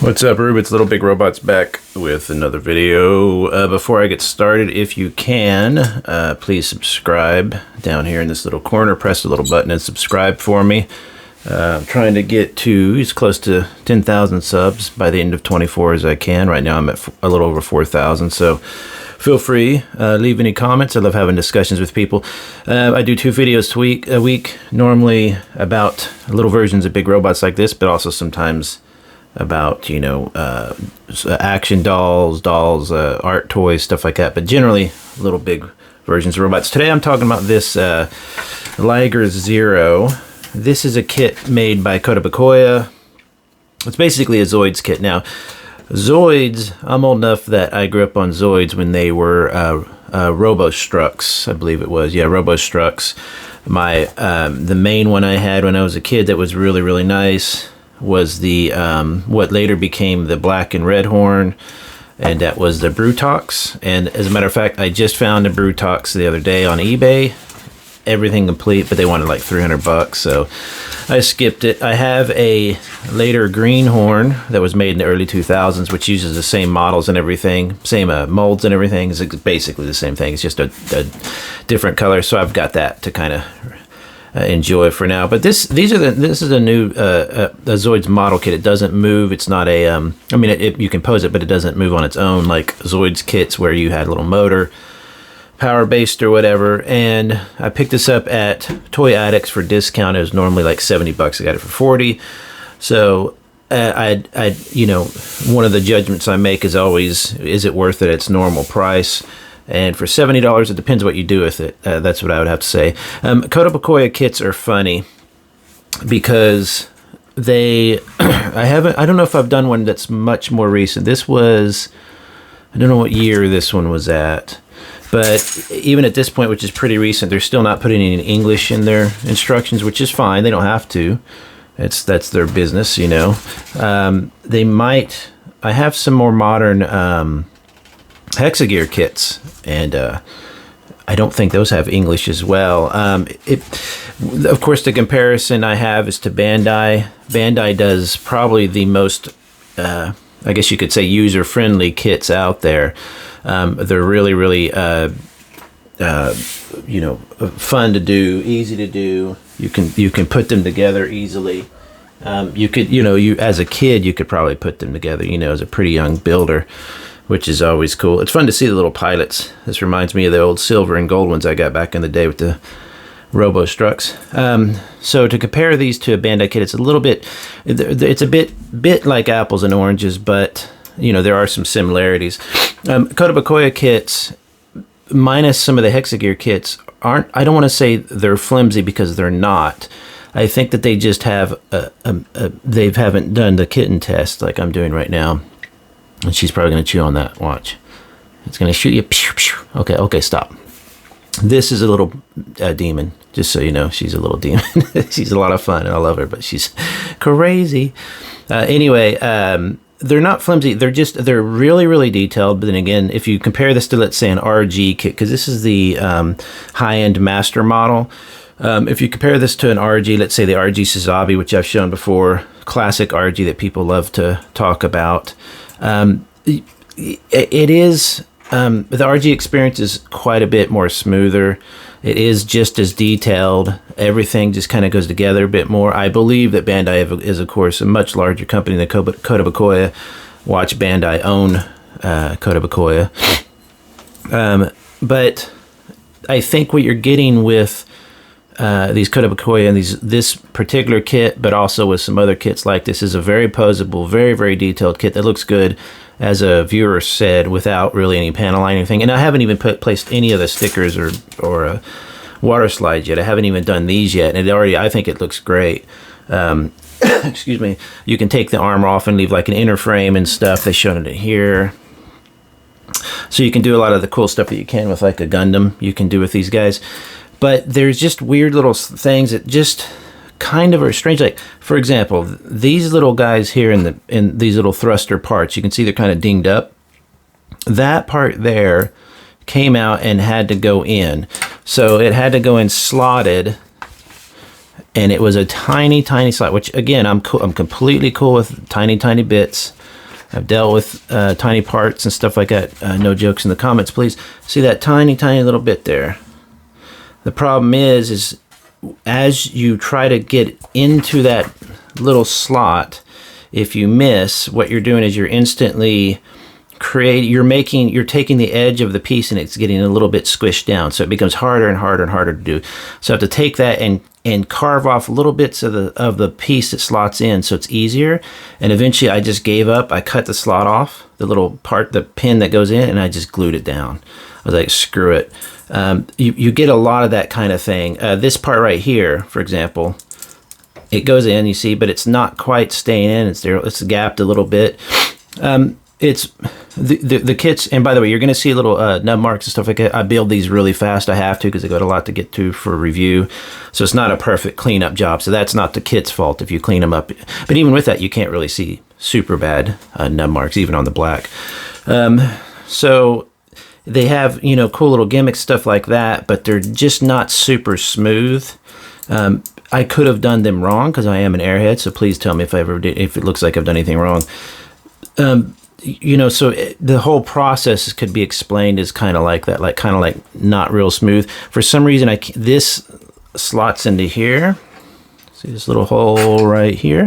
What's up, Rube? It's Little Big Robots back with another video. Before I get started, if you can, please subscribe down here in this little corner. Press the little button and subscribe for me. I'm trying to get to as close to 10,000 subs by the end of 24 as I can. Right now I'm at a little over 4,000, so feel free, leave any comments. I love having discussions with people. I do 2 videos a week, normally about little versions of big robots like this, but also sometimes about, you know, action dolls, art toys, stuff like that, but generally little big versions of robots. Today I'm talking about this Liger Zero. This is a kit made by Kotobukiya. It's basically a Zoids kit. Now, Zoids, I'm old enough that I grew up on Zoids when they were Robostrux, I believe it was. Yeah, Robostrux. The main one I had when I was a kid that was really, really nice was the what later became the black and red horn, and that was the Brutox. And as a matter of fact, I just found a Brutox the other day on eBay, everything complete, but they wanted like 300 bucks, so I skipped it. I have a later green horn that was made in the early 2000s, which uses the same models and everything, same molds and everything. It's basically the same thing, it's just a different color, so I've got that to kind of enjoy for now. But this is a new a Zoids model kit. It doesn't move. It's not a I mean, you can pose it, but it doesn't move on its own like Zoids kits where you had a little motor, power based or whatever. And I picked this up at Toy Addicts for discount. It was normally like 70 bucks. I got it for 40. So I you know, one of the judgments I make is always, is it worth it at its normal price? And for $70, it depends what you do with it. That's what I would have to say. Kotobukiya kits are funny because they, I don't know if I've done one that's much more recent. This was, I don't know what year this one was at, but even at this point, which is pretty recent, they're still not putting any English in their instructions, which is fine. They don't have to. That's their business, you know. They might, I have some more modern Hexagear kits, and I don't think those have English as well. Of course, the comparison I have is to Bandai. Bandai does probably the most, I guess you could say, user-friendly kits out there. They're really, really, you know, fun to do, easy to do. You can put them together easily. You could, you know, as a kid, you could probably put them together, you know, as a pretty young builder, which is always cool. It's fun to see the little pilots. This reminds me of the old silver and gold ones I got back in the day with the Robostrux. So to compare these to a Bandai kit, it's a little bit, it's a bit like apples and oranges, but you know, there are some similarities. Kotobukiya kits, minus some of the Hexagear kits, aren't, I don't want to say they're flimsy because they're not. I think that they just have, they haven't done the kitten test like I'm doing right now. And she's probably going to chew on that. Watch. It's going to shoot you. Okay, stop. This is a little demon. Just so you know, she's a little demon. She's a lot of fun, and I love her, but she's crazy. Anyway, they're not flimsy. They're really, really detailed. But then again, if you compare this to, let's say, an RG kit, because this is the high-end master model. If you compare this to an RG, let's say the RG Suzabi, which I've shown before, classic RG that people love to talk about. It is, the RG experience is quite a bit more smoother. It is just as detailed. Everything just kind of goes together a bit more. I believe that Bandai is, of course, a much larger company than Kotobukiya. Watch Bandai own Kotobukiya. But I think what you're getting with these Kotobukiya and this particular kit, but also with some other kits like this, is a very posable, very, very detailed kit that looks good, as a viewer said, without really any panel line or anything. And I haven't even placed any of the stickers or water slides yet. I haven't even done these yet, and I think it looks great. Excuse me. You can take the armor off and leave like an inner frame and stuff. They showed it here. So you can do a lot of the cool stuff that you can with like a Gundam. You can do with these guys. But there's just weird little things that just kind of are strange. Like, for example, these little guys here in these little thruster parts, you can see they're kind of dinged up. That part there came out and had to go in. So it had to go in slotted and it was a tiny slot, which again, I'm completely cool with tiny bits. I've dealt with tiny parts and stuff like that. No jokes in the comments, please. See that tiny little bit there? The problem is as you try to get into that little slot, if you miss, what you're doing is you're instantly you're taking the edge of the piece and it's getting a little bit squished down, so it becomes harder and harder to do. So I have to take that and carve off little bits of the piece that slots in, so it's easier. And eventually I just gave up. I cut the slot off, the little part, the pin that goes in, and I just glued it down. I was like, screw it. You get a lot of that kind of thing. This part right here, for example, it goes in, you see, but it's not quite staying in. It's gapped a little bit. It's the kits, and by the way, you're going to see little nub marks and stuff like that. I build these really fast. I have to, because I got a lot to get to for review. So it's not a perfect cleanup job. So that's not the kit's fault if you clean them up. But even with that, you can't really see super bad nub marks, even on the black. So they have, you know, cool little gimmicks, stuff like that, but they're just not super smooth. I could have done them wrong because I am an airhead. So please tell me if it looks like I've done anything wrong. You know, so the whole process could be explained as kind of like that, like not real smooth. For some reason, this slots into here. See this little hole right here?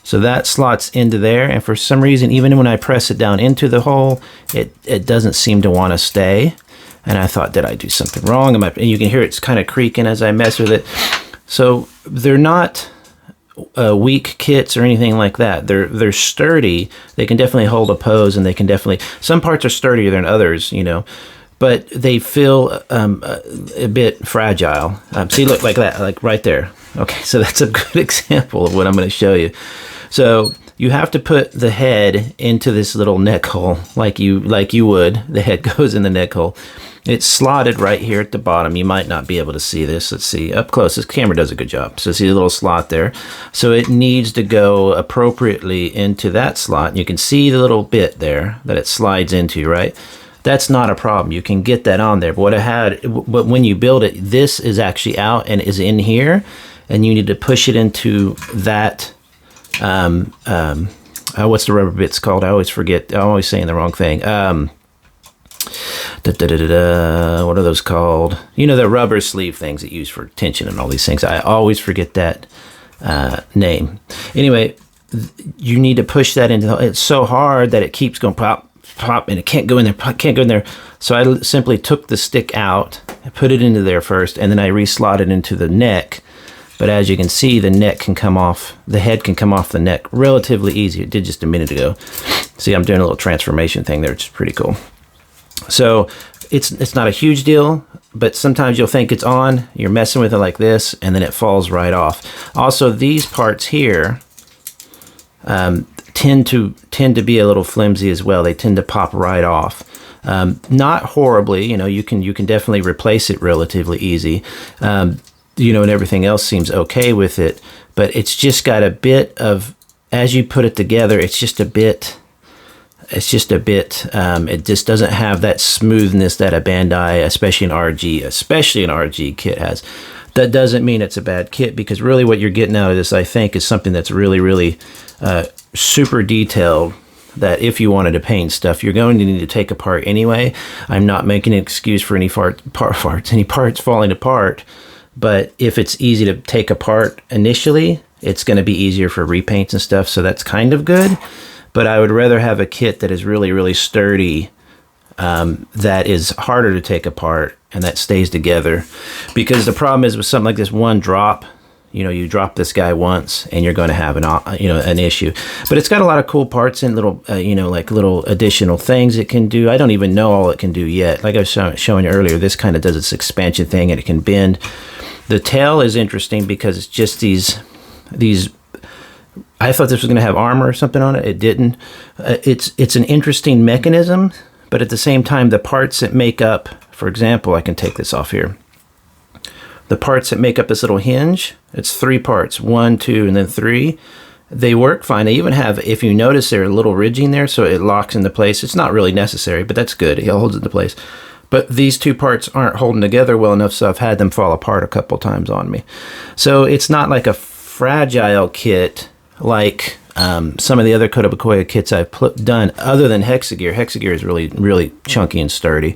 So that slots into there, and for some reason, even when I press it down into the hole, it doesn't seem to want to stay. And I thought, did I do something wrong? And you can hear it's kind of creaking as I mess with it. So they're not weak kits or anything like that. They're sturdy. They can definitely hold a pose, and they can definitely, some parts are sturdier than others, you know, but they feel a bit fragile. See, look, like that, like right there. Okay, so that's a good example of what I'm going to show you. So you have to put the head into this little neck hole, like you would. The head goes in the neck hole. It's slotted right here at the bottom. You might not be able to see this. Let's see up close. This camera does a good job. So see the little slot there. So it needs to go appropriately into that slot. You can see the little bit there that it slides into, right? That's not a problem. You can get that on there. But when you build it, this is actually out and is in here, and you need to push it into that. What's the rubber bits called? I always forget. I'm always saying the wrong thing. What are those called? You know, the rubber sleeve things that you use for tension and all these things. I always forget that name. Anyway, you need to push that into it's so hard that it keeps going pop, and it can't go in there, So I simply took the stick out, I put it into there first, and then I re-slotted into the neck. But as you can see, the neck can come off, the head can come off the neck relatively easy. It did just a minute ago. See, I'm doing a little transformation thing there, which is pretty cool. So it's not a huge deal, but sometimes you'll think it's on, you're messing with it like this, and then it falls right off. Also, these parts here tend to be a little flimsy as well. They tend to pop right off. Not horribly, you know, you can definitely replace it relatively easy. You know, and everything else seems okay with it, but it's just got a bit of, as you put it together, it just doesn't have that smoothness that a Bandai, especially an RG kit has. That doesn't mean it's a bad kit, because really what you're getting out of this, I think, is something that's really super detailed, that if you wanted to paint stuff, you're going to need to take apart anyway. I'm not making an excuse for any parts falling apart. But if it's easy to take apart initially, it's going to be easier for repaints and stuff. So that's kind of good. But I would rather have a kit that is really sturdy, that is harder to take apart, and that stays together. Because the problem is with something like this, one drop, you know, you drop this guy once and you're going to have an issue. But it's got a lot of cool parts and little, like little additional things it can do. I don't even know all it can do yet. Like I was showing you earlier, this kind of does its expansion thing, and it can bend. The tail is interesting because it's just these. I thought this was going to have armor or something on it. It didn't. It's an interesting mechanism, but at the same time, the parts that make up, for example, I can take this off here. The parts that make up this little hinge, it's 3 parts, 1, 2, and then 3. They work fine. They even have, if you notice, they're a little ridging there, so it locks into place. It's not really necessary, but that's good. It holds it into place. But these two parts aren't holding together well enough, so I've had them fall apart a couple times on me. So it's not like a fragile kit like some of the other Kotobukiya kits I've done, other than Hexagear. Hexagear is really, really chunky and sturdy.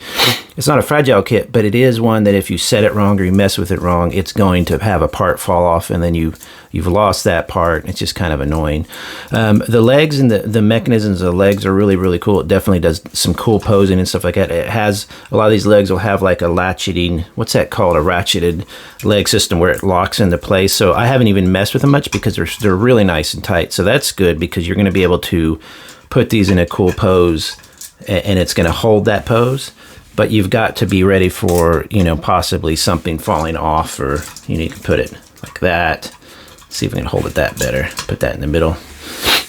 It's not a fragile kit, but it is one that if you set it wrong or you mess with it wrong, it's going to have a part fall off, and then you've lost that part. It's just kind of annoying. The legs and the mechanisms of the legs are really, really cool. It definitely does some cool posing and stuff like that. It has, a lot of these legs will have like a latcheting, what's that called? A ratcheted leg system where it locks into place. So I haven't even messed with them much because they're really nice and tight. So that's good because you're going to be able to put these in a cool pose and it's going to hold that pose. But you've got to be ready for, you know, possibly something falling off, or you can put it like that. See if we can hold it that better. Put that in the middle.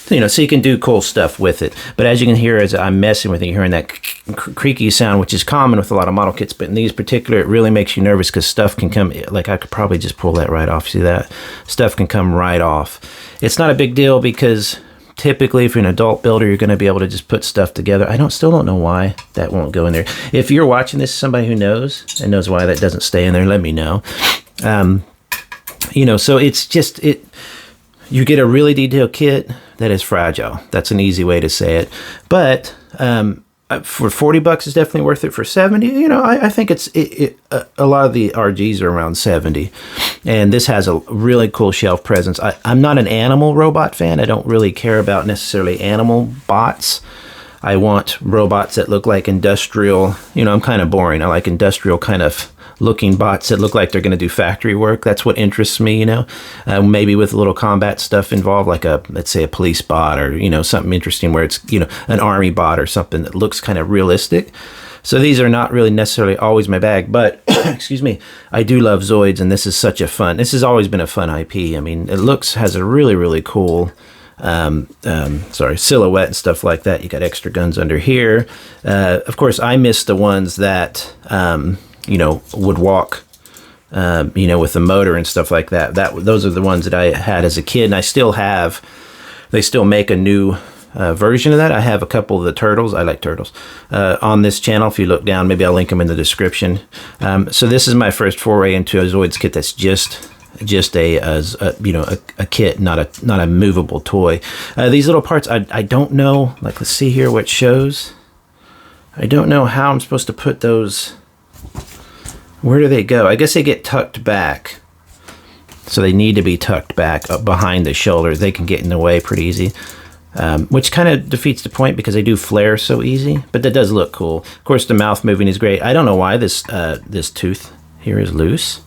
You know, so you can do cool stuff with it. But as you can hear, as I'm messing with it, you're hearing that creaky sound, which is common with a lot of model kits. But in these particular, it really makes you nervous because stuff can come, like I could probably just pull that right off. See that? Stuff can come right off. It's not a big deal because typically if you're an adult builder, you're going to be able to just put stuff together. Still don't know why that won't go in there. If you're watching this, somebody who knows and knows why that doesn't stay in there, let me know. You know, so it's just, you get a really detailed kit that is fragile. That's an easy way to say it. But for $40 is definitely worth it. For 70, you know, I think a lot of the RGs are around 70. And this has a really cool shelf presence. I'm not an animal robot fan. I don't really care about necessarily animal bots. I want robots that look like industrial, you know, I'm kind of boring. I like industrial kind of looking bots that look like they're going to do factory work. That's what interests me, you know, maybe with a little combat stuff involved, like let's say a police bot, or, you know, something interesting where it's, you know, an army bot or something that looks kind of realistic. So these are not really necessarily always my bag, but excuse me, I do love Zoids, and this is this has always been a fun IP. I mean, it has a really, really cool silhouette and stuff like that. You got extra guns under here. Of course, I miss the ones that, you know, would walk, you know, with the motor and stuff like that. Those are the ones that I had as a kid, and I still have. They still make a new version of that. I have a couple of the turtles. I like turtles on this channel. If you look down, maybe I'll link them in the description. So this is my first foray into a Zoids kit that's just a you know, a kit, not a movable toy. These little parts, I don't know. Like, let's see here what shows. I don't know how I'm supposed to put those. Where do they go? I guess they get tucked back. So they need to be tucked back up behind the shoulders. They can get in the way pretty easy. Which kind of defeats the point because they do flare so easy, but that does look cool. Of course, the mouth moving is great. I don't know why this tooth here is loose.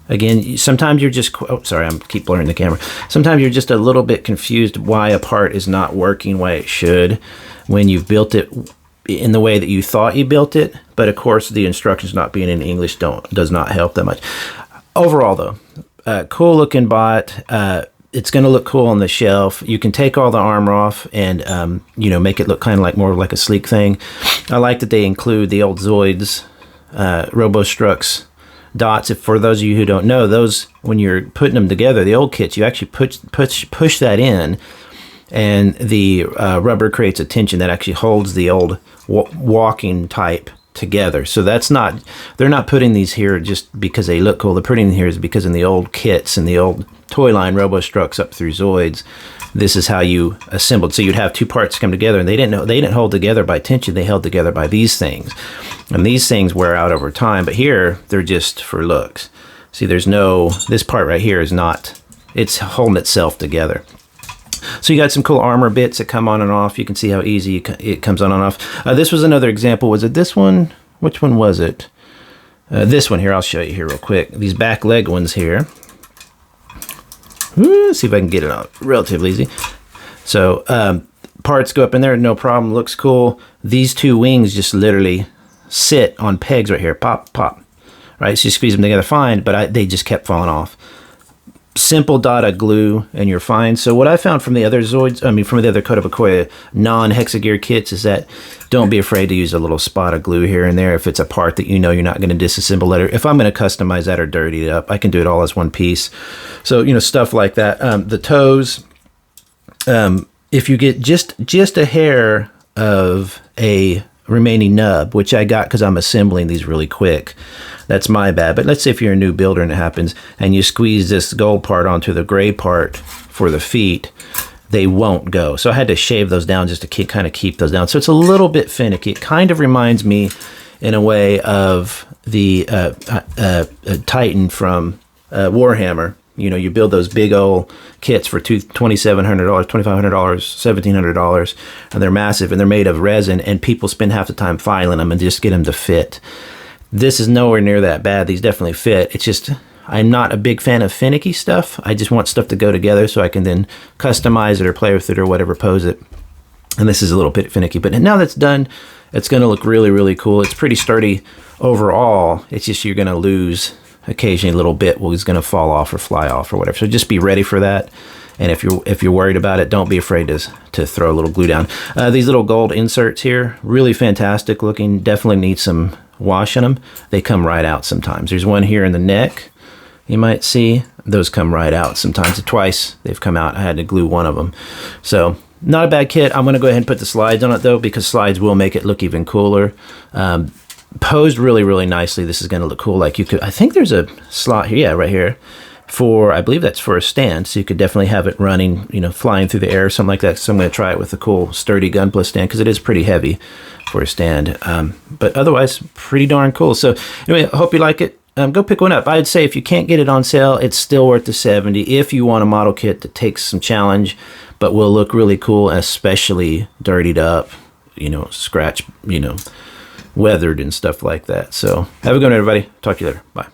Again, sometimes you're just, oh, sorry, I keep blurring the camera. Sometimes you're just a little bit confused why a part is not working, why it should, when you've built it in the way that you thought you built it. But of course, the instructions not being in English does not help that much. Overall, though, cool looking bot. It's going to look cool on the shelf. You can take all the armor off and, you know, make it look kind of like more like a sleek thing. I like that they include the old Zoids, Robostrux dots. For those of you who don't know, those, when you're putting them together, the old kits, you actually push that in, and the rubber creates a tension that actually holds the old walking type together. So they're not putting these here just because they look cool. They're putting them here is because in the old kits and the old toy line Robostrux up through Zoids, this is how you assembled. So you'd have two parts come together, and they didn't hold together by tension. They held together by these things, and these things wear out over time. But here they're just for looks. See, this part right here is not. It's holding itself together. So you got some cool armor bits that come on and off. You can see how easy it comes on and off. This was another example. Was it this one? Which one was it? This one here. I'll show you here real quick. These back leg ones here. See if I can get it out relatively easy. So parts go up in there, no problem. Looks cool. These two wings just literally sit on pegs right here. Pop, pop. Right? So you squeeze them together fine, but they just kept falling off. Simple dot of glue and you're fine. So what I found from the other Zoids, from the other Kotobukiya non-Hexagear kits, is that don't be afraid to use a little spot of glue here and there if it's a part that you know you're not going to disassemble later. If I'm going to customize that or dirty it up, I can do it all as one piece. So, you know, stuff like that. The toes, if you get just a hair of a remaining nub, which I got because I'm assembling these really quick. That's my bad. But let's say if you're a new builder and it happens, and you squeeze this gold part onto the gray part for the feet, they won't go. So I had to shave those down just to kind of keep those down. So it's a little bit finicky. It kind of reminds me in a way of the Titan from Warhammer. You know, you build those big old kits for $2,700, $2,500, $1,700, and they're massive, and they're made of resin, and people spend half the time filing them and just get them to fit. This is nowhere near that bad. These definitely fit. It's just, I'm not a big fan of finicky stuff. I just want stuff to go together so I can then customize it or play with it or whatever, pose it. And this is a little bit finicky, but now that's done, it's going to look really, really cool. It's pretty sturdy overall. It's just you're going to lose occasionally a little bit is going to fall off or fly off or whatever. So just be ready for that. And if you're worried about it, don't be afraid to throw a little glue down. These little gold inserts here, really fantastic looking. Definitely need some wash on them. They come right out sometimes. There's one here in the neck, you might see. Those come right out sometimes. Twice they've come out. I had to glue one of them. So not a bad kit. I'm going to go ahead and put the slides on it though, because slides will make it look even cooler. Posed really, really nicely. This is going to look cool. Like you could, I think there's a slot here, yeah, right here, for, I believe that's for a stand. So you could definitely have it running, you know, flying through the air or something like that. So I'm going to try it with a cool sturdy gunpla stand because it is pretty heavy for a stand. But otherwise, pretty darn cool. So anyway, I hope you like it. Go pick one up. I'd say if you can't get it on sale, it's still worth the $70 if you want a model kit that takes some challenge, but will look really cool, especially dirtied up, you know, scratch, you know, weathered and stuff like that. So have a good one, everybody. Talk to you later. Bye.